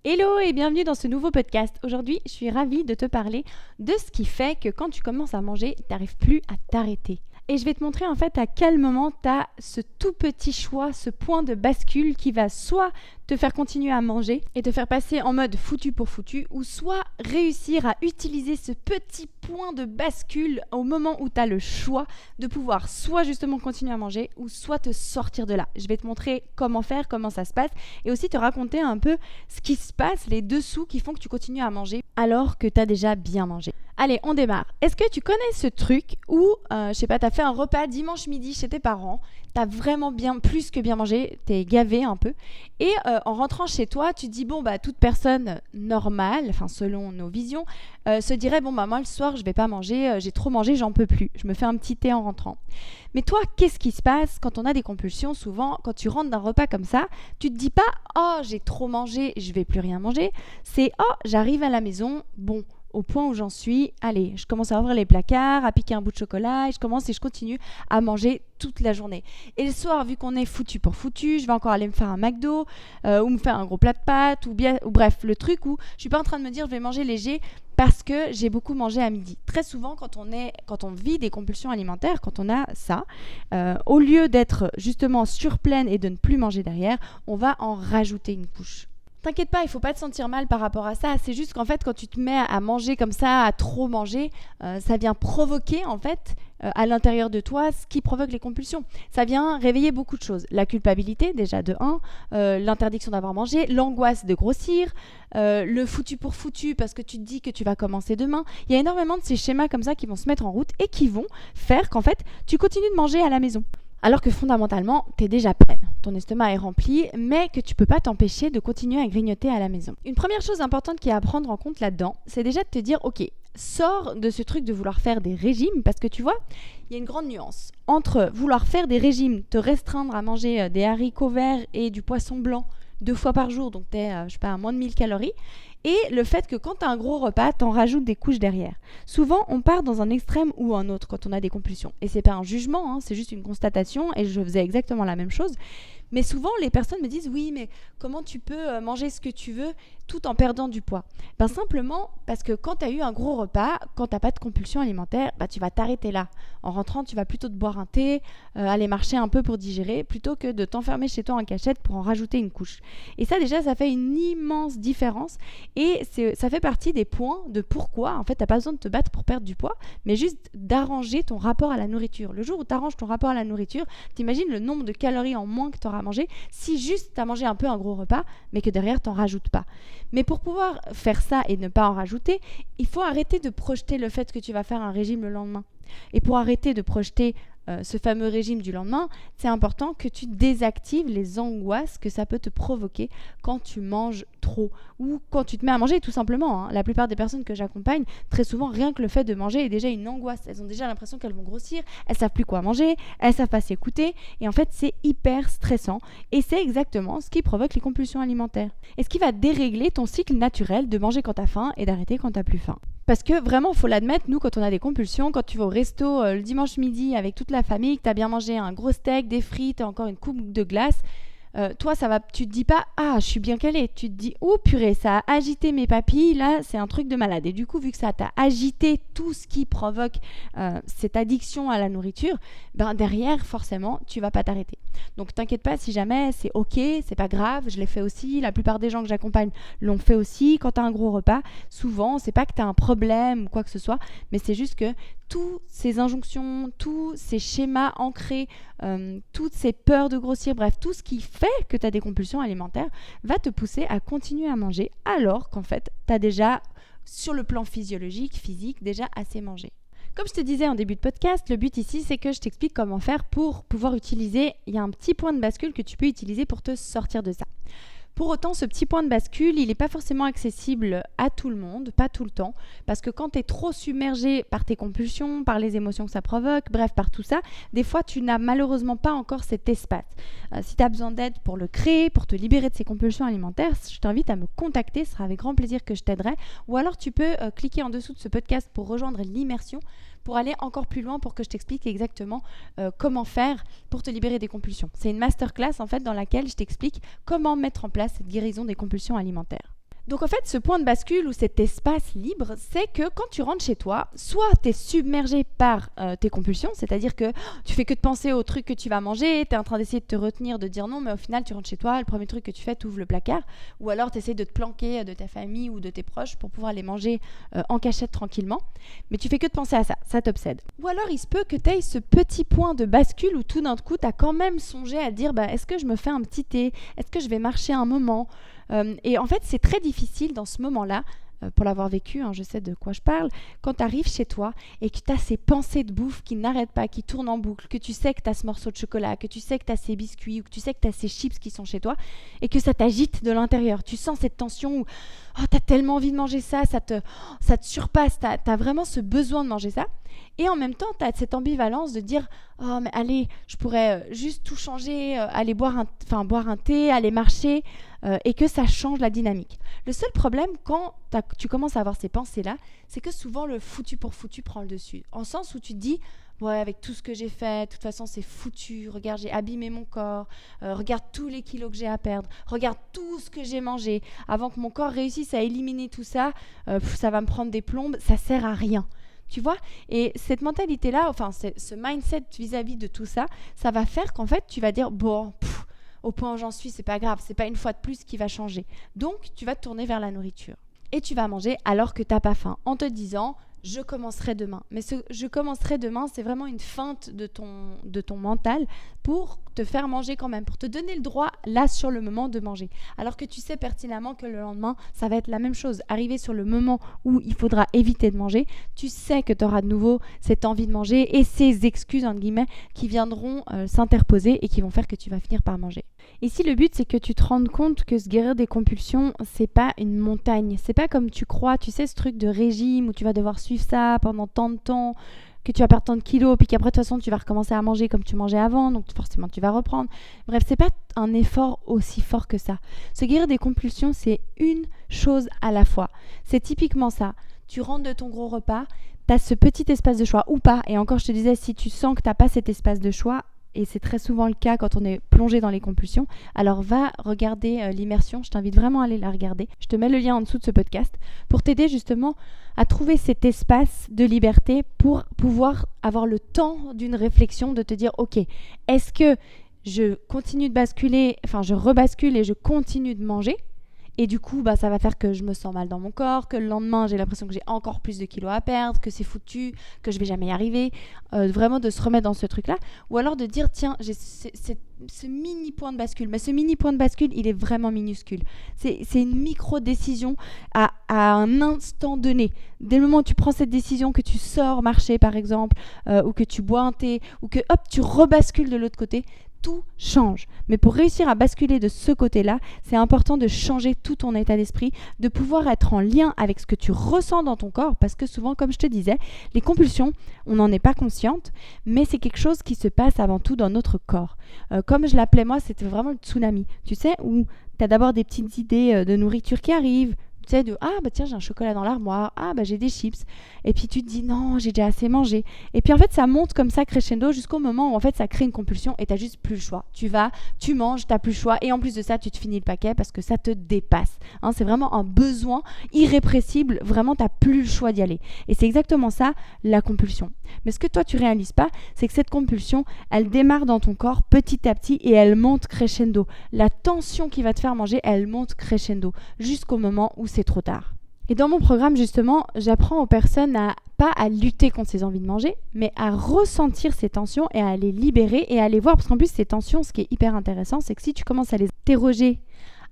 Hello et bienvenue dans ce nouveau podcast. Aujourd'hui, je suis ravie de te parler de ce qui fait que quand tu commences à manger, tu n'arrives plus à t'arrêter. Et je vais te montrer en fait à quel moment tu as ce tout petit choix, ce point de bascule qui va soit te faire continuer à manger et te faire passer en mode foutu pour foutu, ou soit réussir à utiliser ce petit point de bascule au moment où tu as le choix de pouvoir soit justement continuer à manger ou soit te sortir de là. Je vais te montrer comment faire, comment ça se passe et aussi te raconter un peu ce qui se passe, les dessous qui font que tu continues à manger alors que tu as déjà bien mangé. Allez, on démarre. Est-ce que tu connais ce truc où, je sais pas, tu as fait un repas dimanche midi chez tes parents, tu as vraiment bien, plus que bien mangé, tu es gavé un peu, et en rentrant chez toi, tu te dis, toute personne normale, enfin selon nos visions, se dirait, moi le soir, je vais pas manger, j'ai trop mangé, j'en peux plus, je me fais un petit thé en rentrant. Mais toi, qu'est-ce qui se passe quand on a des compulsions? Souvent, quand tu rentres d'un repas comme ça, tu te dis pas, oh, j'ai trop mangé, je vais plus rien manger, c'est, oh, j'arrive à la maison, au point où j'en suis, allez, je commence à ouvrir les placards, à piquer un bout de chocolat, et je continue à manger toute la journée. Et le soir, vu qu'on est foutu pour foutu, je vais encore aller me faire un McDo, ou me faire un gros plat de pâtes, ou bref, le truc où je suis pas en train de me dire je vais manger léger parce que j'ai beaucoup mangé à midi. Très souvent, quand on vit des compulsions alimentaires, quand on a ça, au lieu d'être justement surpleine et de ne plus manger derrière, on va en rajouter une couche. T'inquiète pas, il faut pas te sentir mal par rapport à ça. C'est juste qu'en fait, quand tu te mets à manger comme ça, à trop manger, ça vient provoquer en fait à l'intérieur de toi ce qui provoque les compulsions. Ça vient réveiller beaucoup de choses. La culpabilité déjà de 1, l'interdiction d'avoir mangé, l'angoisse de grossir, le foutu pour foutu parce que tu te dis que tu vas commencer demain. Il y a énormément de ces schémas comme ça qui vont se mettre en route et qui vont faire qu'en fait, tu continues de manger à la maison. Alors que fondamentalement, tu es déjà pleine, ton estomac est rempli, mais que tu peux pas t'empêcher de continuer à grignoter à la maison. Une première chose importante qui est à prendre en compte là-dedans, c'est déjà de te dire, ok, sors de ce truc de vouloir faire des régimes, parce que tu vois, il y a une grande nuance entre vouloir faire des régimes, te restreindre à manger des haricots verts et du poisson blanc 2 fois par jour, donc tu es, à moins de 1000 calories, et le fait que quand tu as un gros repas, tu en rajoutes des couches derrière. Souvent, on part dans un extrême ou un autre quand on a des compulsions. Et c'est pas un jugement, c'est juste une constatation, et je faisais exactement la même chose. Mais souvent, les personnes me disent, oui, mais comment tu peux manger ce que tu veux tout en perdant du poids? Simplement parce que quand tu as eu un gros repas, quand tu n'as pas de compulsion alimentaire, tu vas t'arrêter là. En rentrant, tu vas plutôt te boire un thé, aller marcher un peu pour digérer, plutôt que de t'enfermer chez toi en cachette pour en rajouter une couche. Et ça, déjà, ça fait une immense différence. Et ça fait partie des points de pourquoi, en fait, tu n'as pas besoin de te battre pour perdre du poids, mais juste d'arranger ton rapport à la nourriture. Le jour où tu arranges ton rapport à la nourriture, t'imagines le nombre de calories en moins que tu auras mangé si juste tu as mangé un peu un gros repas, mais que derrière, tu n'en rajoutes pas. Mais pour pouvoir faire ça et ne pas en rajouter, il faut arrêter de projeter le fait que tu vas faire un régime le lendemain. Et pour arrêter de projeter ce fameux régime du lendemain, c'est important que tu désactives les angoisses que ça peut te provoquer quand tu manges trop ou quand tu te mets à manger tout simplement. La plupart des personnes que j'accompagne, très souvent, rien que le fait de manger est déjà une angoisse. Elles ont déjà l'impression qu'elles vont grossir, elles savent plus quoi manger, elles savent pas s'écouter et en fait c'est hyper stressant et c'est exactement ce qui provoque les compulsions alimentaires et ce qui va dérégler ton cycle naturel de manger quand t'as faim et d'arrêter quand t'as plus faim. Parce que vraiment, il faut l'admettre, nous, quand on a des compulsions, quand tu vas au resto le dimanche midi avec toute la famille, que tu as bien mangé un gros steak, des frites et encore une coupe de glace, toi, tu te dis pas « Ah, je suis bien calée ». Tu te dis « Oh purée, ça a agité mes papilles, là, c'est un truc de malade ». Et du coup, vu que ça t'a agité tout ce qui provoque cette addiction à la nourriture, derrière, forcément, tu vas pas t'arrêter. Donc, t'inquiète pas, si jamais, c'est ok, c'est pas grave, je l'ai fait aussi. La plupart des gens que j'accompagne l'ont fait aussi. Quand t'as un gros repas, souvent, c'est pas que t'as un problème ou quoi que ce soit, mais c'est juste que toutes ces injonctions, tous ces schémas ancrés, toutes ces peurs de grossir, bref, tout ce qui fait que tu as des compulsions alimentaires va te pousser à continuer à manger alors qu'en fait, tu as déjà, sur le plan physique, déjà assez mangé. Comme je te disais en début de podcast, le but ici, c'est que je t'explique comment faire pour pouvoir utiliser, il y a un petit point de bascule que tu peux utiliser pour te sortir de ça. Pour autant, ce petit point de bascule, il n'est pas forcément accessible à tout le monde, pas tout le temps, parce que quand tu es trop submergé par tes compulsions, par les émotions que ça provoque, bref, par tout ça, des fois, tu n'as malheureusement pas encore cet espace. Si tu as besoin d'aide pour le créer, pour te libérer de ces compulsions alimentaires, je t'invite à me contacter, ce sera avec grand plaisir que je t'aiderai, ou alors tu peux cliquer en dessous de ce podcast pour rejoindre l'immersion, pour aller encore plus loin, pour que je t'explique exactement comment faire pour te libérer des compulsions. C'est une masterclass en fait dans laquelle je t'explique comment mettre en place cette guérison des compulsions alimentaires. Donc en fait, ce point de bascule ou cet espace libre, c'est que quand tu rentres chez toi, soit tu es submergé par tes compulsions, c'est-à-dire que tu fais que de penser au truc que tu vas manger, tu es en train d'essayer de te retenir, de dire non, mais au final tu rentres chez toi, le premier truc que tu fais, tu ouvres le placard, ou alors tu essaies de te planquer de ta famille ou de tes proches pour pouvoir les manger en cachette tranquillement, mais tu fais que de penser à ça t'obsède. Ou alors il se peut que tu aies ce petit point de bascule où tout d'un coup tu as quand même songé à dire est-ce que je me fais un petit thé, est-ce que je vais marcher un moment. Et en fait, c'est très difficile dans ce moment-là, pour l'avoir vécu, je sais de quoi je parle, quand tu arrives chez toi et que tu as ces pensées de bouffe qui n'arrêtent pas, qui tournent en boucle, que tu sais que tu as ce morceau de chocolat, que tu sais que tu as ces biscuits ou que tu sais que tu as ces chips qui sont chez toi et que ça t'agite de l'intérieur. Tu sens cette tension où tu as tellement envie de manger ça, ça te surpasse, tu as vraiment ce besoin de manger ça. Et en même temps, tu as cette ambivalence de dire « Oh, mais allez, je pourrais juste tout changer, aller boire un thé, aller marcher, et que ça change la dynamique. » Le seul problème, quand tu commences à avoir ces pensées-là, c'est que souvent le foutu pour foutu prend le dessus. En sens où tu te dis « Ouais, avec tout ce que j'ai fait, de toute façon, c'est foutu. Regarde, j'ai abîmé mon corps. Regarde tous les kilos que j'ai à perdre. Regarde tout ce que j'ai mangé. Avant que mon corps réussisse à éliminer tout ça, ça va me prendre des plombes. Ça sert à rien. » Tu vois? Et cette mentalité-là, ce mindset vis-à-vis de tout ça, ça va faire qu'en fait, tu vas dire, bon, au point où j'en suis, c'est pas grave, c'est pas une fois de plus qui va changer. Donc, tu vas te tourner vers la nourriture. Et tu vas manger alors que t'as pas faim, en te disant, je commencerai demain. Mais ce je commencerai demain, c'est vraiment une feinte de ton mental pour te faire manger quand même, pour te donner le droit, là, sur le moment, de manger. Alors que tu sais pertinemment que le lendemain, ça va être la même chose. Arrivé sur le moment où il faudra éviter de manger, tu sais que tu auras de nouveau cette envie de manger et ces excuses, entre guillemets, qui viendront s'interposer et qui vont faire que tu vas finir par manger. Ici, le but, c'est que tu te rendes compte que se guérir des compulsions, c'est pas une montagne. C'est pas comme tu crois, tu sais, ce truc de régime où tu vas devoir suivre ça pendant tant de temps, que tu vas perdre tant de kilos, puis qu'après, de toute façon, tu vas recommencer à manger comme tu mangeais avant, donc forcément, tu vas reprendre. Bref, c'est pas un effort aussi fort que ça. Se guérir des compulsions, c'est une chose à la fois. C'est typiquement ça. Tu rentres de ton gros repas, tu as ce petit espace de choix, ou pas, et encore, je te disais, si tu sens que tu n'as pas cet espace de choix, et c'est très souvent le cas quand on est plongé dans les compulsions, alors va regarder l'immersion, je t'invite vraiment à aller la regarder. Je te mets le lien en dessous de ce podcast pour t'aider justement à trouver cet espace de liberté pour pouvoir avoir le temps d'une réflexion, de te dire ok, est-ce que je continue de basculer, je rebascule et je continue de manger ? Et du coup, ça va faire que je me sens mal dans mon corps, que le lendemain, j'ai l'impression que j'ai encore plus de kilos à perdre, que c'est foutu, que je vais jamais y arriver. Vraiment de se remettre dans ce truc-là. Ou alors de dire, tiens, j'ai ce mini point de bascule. Mais ce mini point de bascule, il est vraiment minuscule. C'est une micro-décision à un instant donné. Dès le moment où tu prends cette décision, que tu sors marcher, par exemple, ou que tu bois un thé, ou que, hop, tu rebascules de l'autre côté, tout change. Mais pour réussir à basculer de ce côté-là, c'est important de changer tout ton état d'esprit, de pouvoir être en lien avec ce que tu ressens dans ton corps, parce que souvent, comme je te disais, les compulsions, on n'en est pas consciente, mais c'est quelque chose qui se passe avant tout dans notre corps. Comme je l'appelais moi, c'était vraiment le tsunami, tu sais, où tu as d'abord des petites idées de nourriture qui arrivent, tu sais, tiens, j'ai un chocolat dans l'armoire, j'ai des chips, et puis tu te dis non, j'ai déjà assez mangé, et puis en fait ça monte comme ça crescendo jusqu'au moment où en fait ça crée une compulsion et t'as juste plus le choix. Tu manges, t'as plus le choix, et en plus de ça tu te finis le paquet parce que ça te dépasse, c'est vraiment un besoin irrépressible, vraiment t'as plus le choix d'y aller, et c'est exactement ça la compulsion. Mais ce que toi tu réalises pas, c'est que cette compulsion, elle démarre dans ton corps petit à petit et elle monte crescendo. La tension qui va te faire manger, elle monte crescendo jusqu'au moment où c'est trop tard. Et dans mon programme, justement, j'apprends aux personnes pas à lutter contre ces envies de manger, mais à ressentir ces tensions et à les libérer et à les voir. Parce qu'en plus, ces tensions, ce qui est hyper intéressant, c'est que si tu commences à les interroger,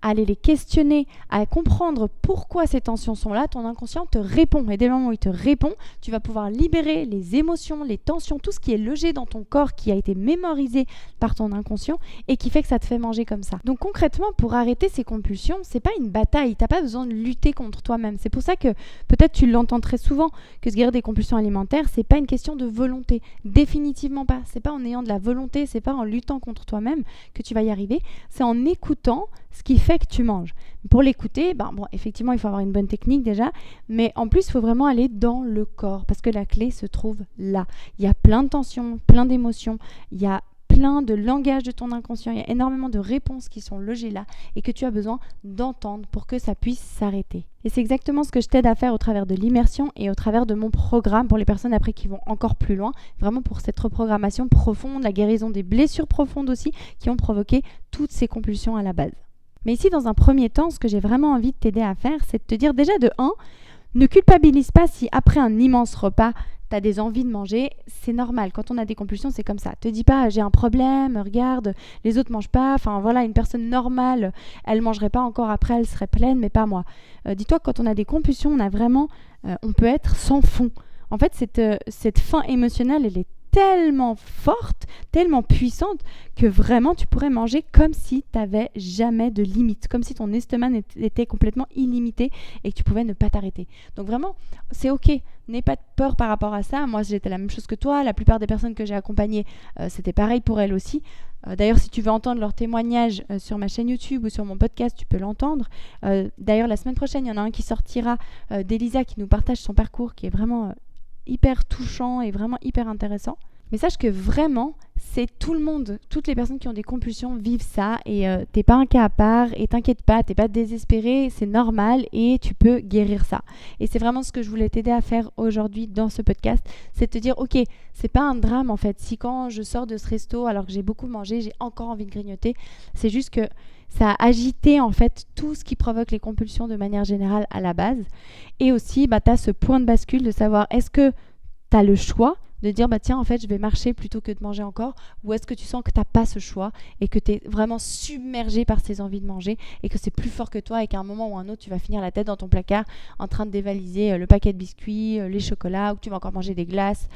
à aller les questionner, à comprendre pourquoi ces tensions sont là, ton inconscient te répond. Et dès le moment où il te répond, tu vas pouvoir libérer les émotions, les tensions, tout ce qui est logé dans ton corps, qui a été mémorisé par ton inconscient et qui fait que ça te fait manger comme ça. Donc concrètement, pour arrêter ces compulsions, c'est pas une bataille. T'as pas besoin de lutter contre toi-même. C'est pour ça que peut-être tu l'entends très souvent, que se guérir des compulsions alimentaires, c'est pas une question de volonté. Définitivement pas. C'est pas en ayant de la volonté, c'est pas en luttant contre toi-même que tu vas y arriver. C'est en écoutant ce qui fait que tu manges. Pour l'écouter, effectivement, il faut avoir une bonne technique déjà, mais en plus, il faut vraiment aller dans le corps, parce que la clé se trouve là. Il y a plein de tensions, plein d'émotions, il y a plein plein de langage de ton inconscient, il y a énormément de réponses qui sont logées là et que tu as besoin d'entendre pour que ça puisse s'arrêter. Et c'est exactement ce que je t'aide à faire au travers de l'immersion et au travers de mon programme pour les personnes après qui vont encore plus loin, vraiment pour cette reprogrammation profonde, la guérison des blessures profondes aussi qui ont provoqué toutes ces compulsions à la base. Mais ici, dans un premier temps, ce que j'ai vraiment envie de t'aider à faire, c'est de te dire déjà de 1, ne culpabilise pas si après un immense repas, tu as des envies de manger, c'est normal. Quand on a des compulsions, c'est comme ça. Te dis pas, j'ai un problème, regarde, les autres mangent pas. Enfin voilà, une personne normale, elle mangerait pas encore après, elle serait pleine, mais pas moi. Dis-toi que quand on a des compulsions, on peut être sans fond. En fait, cette faim émotionnelle, elle est tellement forte, tellement puissante que vraiment tu pourrais manger comme si tu n'avais jamais de limite, comme si ton estomac était complètement illimité et que tu pouvais ne pas t'arrêter. Donc vraiment, c'est ok, n'aie pas de peur par rapport à ça. Moi, j'étais la même chose que toi, la plupart des personnes que j'ai accompagnées, c'était pareil pour elles aussi. D'ailleurs, si tu veux entendre leurs témoignages sur ma chaîne YouTube ou sur mon podcast, tu peux l'entendre. D'ailleurs, la semaine prochaine, il y en a un qui sortira d'Elisa qui nous partage son parcours qui est vraiment hyper touchant et vraiment hyper intéressant. Mais sache que vraiment, c'est tout le monde, toutes les personnes qui ont des compulsions vivent ça et t'es pas un cas à part et t'inquiète pas, t'es pas désespéré, c'est normal et tu peux guérir ça. Et c'est vraiment ce que je voulais t'aider à faire aujourd'hui dans ce podcast, c'est de te dire ok, c'est pas un drame en fait, si quand je sors de ce resto alors que j'ai beaucoup mangé, j'ai encore envie de grignoter, c'est juste que ça a agité en fait tout ce qui provoque les compulsions de manière générale à la base. Et aussi, tu as ce point de bascule de savoir est-ce que tu as le choix de dire tiens en fait je vais marcher plutôt que de manger encore, ou est-ce que tu sens que tu n'as pas ce choix et que tu es vraiment submergé par ces envies de manger et que c'est plus fort que toi et qu'à un moment ou un autre tu vas finir la tête dans ton placard en train de dévaliser le paquet de biscuits, les chocolats, ou que tu vas encore manger des glaces,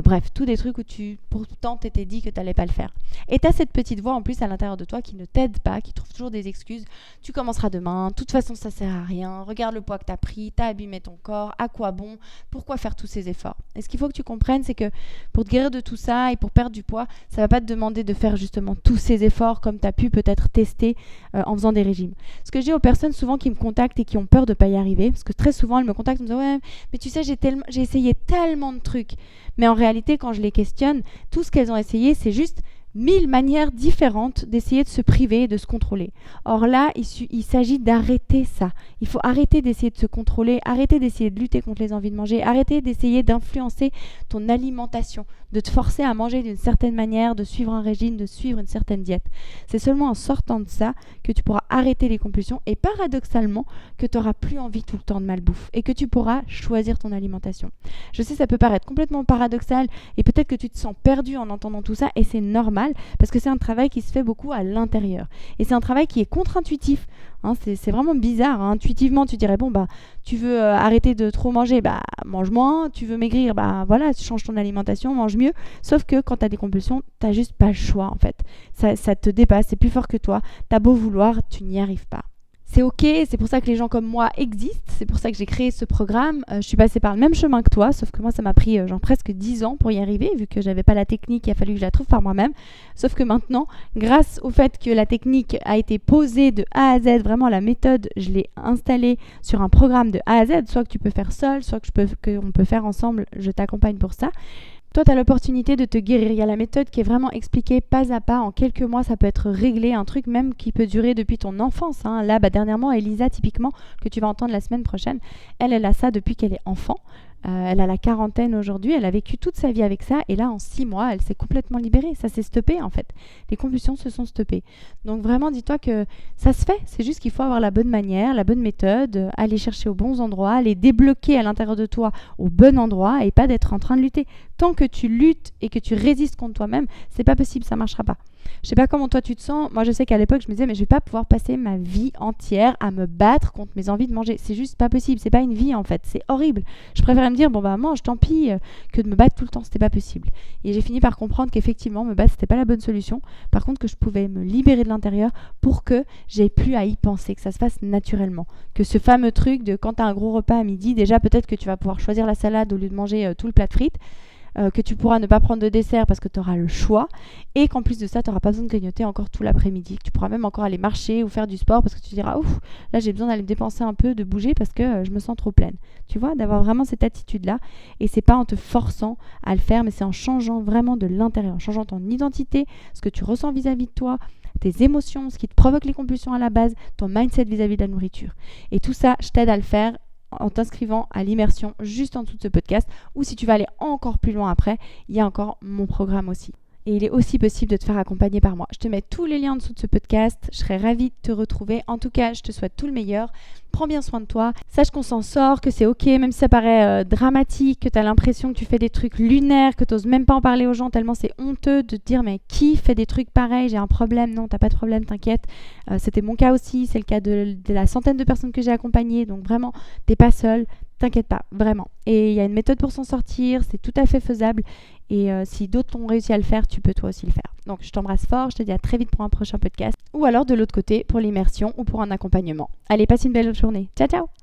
bref, tous des trucs où tu pourtant t'étais dit que tu n'allais pas le faire. Et tu as cette petite voix en plus à l'intérieur de toi qui ne t'aide pas, qui trouve toujours des excuses. Tu commenceras demain, de toute façon ça sert à rien, regarde le poids que tu as pris, tu as abîmé ton corps, à quoi bon, pourquoi faire tous ces efforts. Et ce qu'il faut que tu comprennes, c'est que pour te guérir de tout ça et pour perdre du poids, ça ne va pas te demander de faire justement tous ces efforts comme tu as pu peut-être tester en faisant des régimes. Ce que je dis aux personnes souvent qui me contactent et qui ont peur de ne pas y arriver, parce que très souvent elles me contactent et me disent ouais, mais tu sais, j'ai essayé tellement de trucs. Mais en réalité, quand je les questionne, tout ce qu'elles ont essayé, c'est juste 1000 manières différentes d'essayer de se priver et de se contrôler. Or là, il s'agit d'arrêter ça. Il faut arrêter d'essayer de se contrôler, arrêter d'essayer de lutter contre les envies de manger, arrêter d'essayer d'influencer ton alimentation, de te forcer à manger d'une certaine manière, de suivre un régime, de suivre une certaine diète. C'est seulement en sortant de ça que tu pourras arrêter les compulsions et paradoxalement que tu n'auras plus envie tout le temps de malbouffe et que tu pourras choisir ton alimentation. Je sais, ça peut paraître complètement paradoxal et peut-être que tu te sens perdu en entendant tout ça et c'est normal parce que c'est un travail qui se fait beaucoup à l'intérieur. Et c'est un travail qui est contre-intuitif. C'est vraiment bizarre. Intuitivement, tu dirais, tu veux arrêter de trop manger, mange moins. Tu veux maigrir, voilà, change ton alimentation, mange mieux. Sauf que quand tu as des compulsions, tu n'as juste pas le choix, en fait. Ça te dépasse, c'est plus fort que toi. Tu as beau vouloir, tu n'y arrives pas. C'est ok, c'est pour ça que les gens comme moi existent, c'est pour ça que j'ai créé ce programme. Je suis passée par le même chemin que toi, sauf que moi ça m'a pris presque 10 ans pour y arriver, vu que j'avais pas la technique, il a fallu que je la trouve par moi-même. Sauf que maintenant, grâce au fait que la technique a été posée de A à Z, vraiment la méthode, je l'ai installée sur un programme de A à Z, soit que tu peux faire seul, soit qu'on peut faire ensemble, je t'accompagne pour ça. Toi, tu as l'opportunité de te guérir. Il y a la méthode qui est vraiment expliquée pas à pas. En quelques mois, ça peut être réglé. Un truc même qui peut durer depuis ton enfance. Là, dernièrement, Elisa, typiquement, que tu vas entendre la semaine prochaine, elle a ça depuis qu'elle est enfant. Elle a la quarantaine aujourd'hui, elle a vécu toute sa vie avec ça et là en 6 mois elle s'est complètement libérée, ça s'est stoppé en fait, les compulsions se sont stoppées. Donc vraiment dis-toi que ça se fait, c'est juste qu'il faut avoir la bonne manière, la bonne méthode, aller chercher aux bons endroits, les débloquer à l'intérieur de toi au bon endroit et pas d'être en train de lutter. Tant que tu luttes et que tu résistes contre toi-même, c'est pas possible, ça marchera pas. Je sais pas comment toi tu te sens, moi je sais qu'à l'époque je me disais mais je vais pas pouvoir passer ma vie entière à me battre contre mes envies de manger, c'est juste pas possible, c'est pas une vie en fait, c'est horrible. Je préférais me dire mange tant pis que de me battre tout le temps, c'était pas possible. Et j'ai fini par comprendre qu'effectivement me battre c'était pas la bonne solution, par contre que je pouvais me libérer de l'intérieur pour que j'aie plus à y penser, que ça se fasse naturellement, que ce fameux truc de quand t'as un gros repas à midi, déjà peut-être que tu vas pouvoir choisir la salade au lieu de manger tout le plat de frites. que tu pourras ne pas prendre de dessert parce que tu auras le choix et qu'en plus de ça, tu n'auras pas besoin de grignoter encore tout l'après-midi. Que tu pourras même encore aller marcher ou faire du sport parce que tu te diras, ouf, là j'ai besoin d'aller me dépenser un peu, de bouger parce que je me sens trop pleine. Tu vois, d'avoir vraiment cette attitude-là. Et c'est pas en te forçant à le faire, mais c'est en changeant vraiment de l'intérieur, en changeant ton identité, ce que tu ressens vis-à-vis de toi, tes émotions, ce qui te provoque les compulsions à la base, ton mindset vis-à-vis de la nourriture. Et tout ça, je t'aide à le faire en t'inscrivant à l'immersion juste en dessous de ce podcast, ou si tu vas aller encore plus loin après, il y a encore mon programme aussi. Et il est aussi possible de te faire accompagner par moi. Je te mets tous les liens en dessous de ce podcast. Je serais ravie de te retrouver. En tout cas, je te souhaite tout le meilleur. Prends bien soin de toi. Sache qu'on s'en sort, que c'est ok, même si ça paraît dramatique, que tu as l'impression que tu fais des trucs lunaires, que tu n'oses même pas en parler aux gens tellement c'est honteux de te dire mais qui fait des trucs pareils, j'ai un problème. Non, t'as pas de problème, t'inquiète. C'était mon cas aussi, c'est le cas de la centaine de personnes que j'ai accompagnées. Donc vraiment, t'es pas seule. T'inquiète pas, vraiment. Et il y a une méthode pour s'en sortir, c'est tout à fait faisable. Et si d'autres ont réussi à le faire, tu peux toi aussi le faire. Donc je t'embrasse fort, je te dis à très vite pour un prochain podcast. Ou alors de l'autre côté, pour l'immersion ou pour un accompagnement. Allez, passe une belle journée. Ciao, ciao!